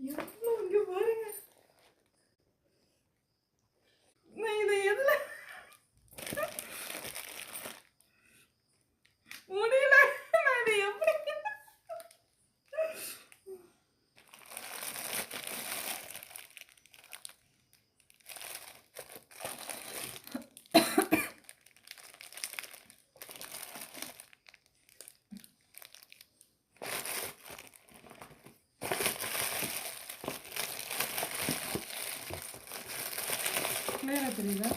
எவ்வளோ இங்கே பாருங்க. நான் இதை எதுல முடியல. நான் இதை எப்படி கிளியரா தெரியுதா?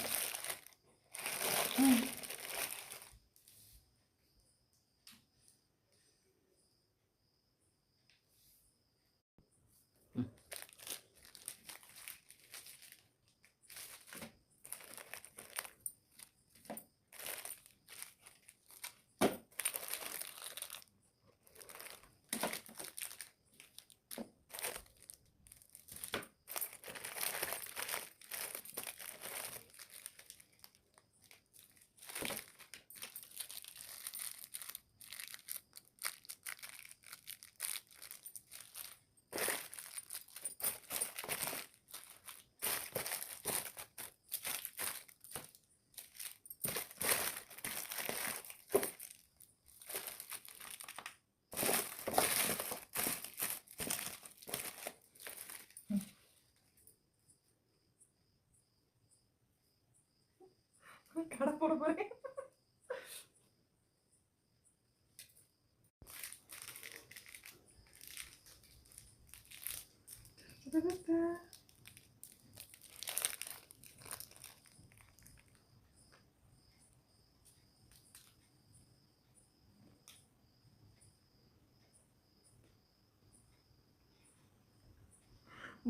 கடை போட போறேன்.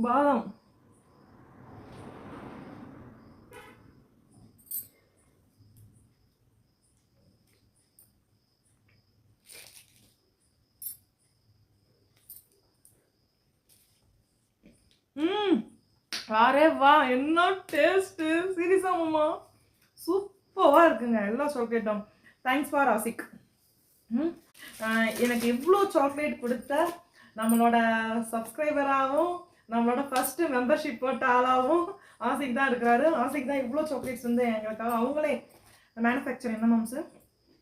பாதம் அரே வா, என்ன டேஸ்ட்டு! சீரியஸா மாமா சூப்பராக இருக்குங்க எல்லா சாக்லேட்டும். Thanks for Ashik. எனக்கு இவ்வளோ சாக்லேட் கொடுத்த நம்மளோட சப்ஸ்கிரைபராகவும் நம்மளோட ஃபஸ்ட்டு மெம்பர்ஷிப் போட்ட ஆளாகவும் ஆசிக் தான் இருக்கிறாரு. ஆசிக் தான் இவ்வளோ சாக்லேட்ஸ் வந்து எங்களுக்காக அவங்களே மேனுஃபேக்சர், என்ன மேம் சார்,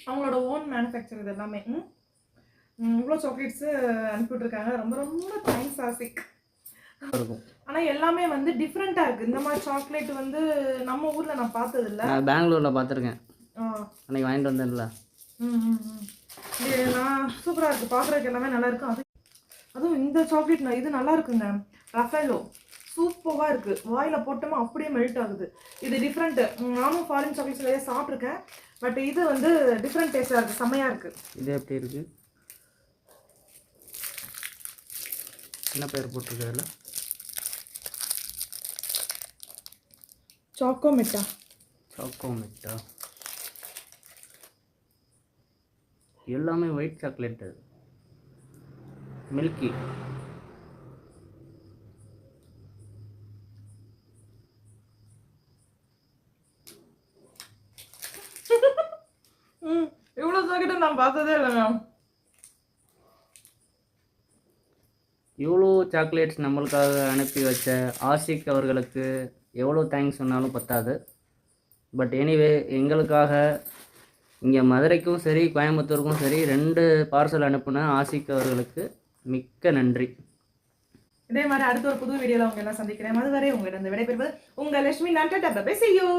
அவங்களோட ஓன் மேனுஃபேக்சர் இது எல்லாமே. இவ்வளோ சாக்லேட்ஸு அனுப்பிவிட்ருக்காங்க. ரொம்ப ரொம்ப தேங்க்ஸ் ஆசிக். ஆனால் எல்லாமே வந்து டிஃப்ரெண்ட்டாக இருக்குது. இந்த மாதிரி சாக்லேட் வந்து நம்ம ஊரில் நான் பார்த்தது இல்லை. நான் பெங்களூரில் பார்த்துருக்கேன். அன்றைக்கி வாங்கிட்டு வந்தேன்ல. நான் சூப்பராக இருக்குது, பார்க்குறதுக்கு எல்லாமே நல்லா இருக்கும். அதுவும் இந்த சாக்லேட் இது நல்லா இருக்குங்க. ரஃபேலோ சூப்பராக இருக்குது. வாயில் போட்டோமா அப்படியே மெல்ட் ஆகுது. இது டிஃப்ரெண்ட்டு. நானும் ஃபாரின் சாக்லேட்ஸ்லேயே சாப்பிட்ருக்கேன். பட் இது வந்து டிஃப்ரெண்ட் டேஸ்ட்டாக இருக்குது, செம்மையாக இருக்குது. இது எப்படி இருக்குது? என்ன பேர் போட்டிருக்காருல? சாக்கோமெட்டா. சாக்கோமெட்டா எல்லாமே ஒயிட் சாக்லேட். மில்கி. இவ்வளோ சாக்லேட் நான் பார்த்ததே இல்லை மேம். இவ்வளோ சாக்லேட்ஸ் நம்மளுக்காக அனுப்பி வச்ச ஆசிக் அவர்களுக்கு எவ்வளோ தேங்க்ஸ் சொன்னாலும் பத்தாது. பட் எனிவே, எங்களுக்காக இங்கே மதுரைக்கும் சரி கோயம்புத்தூருக்கும் சரி 2 பார்சல் அனுப்புன ஆசிக் அவர்களுக்கு மிக்க நன்றி. இதே மாதிரி அடுத்த ஒரு புது வீடியோவில் உங்க எல்லாம் சந்திக்கிறேன். அதுவரை உங்களிடம் விடைபெறுவது உங்கள் லட்சுமி. நான் tata bye bye, see you.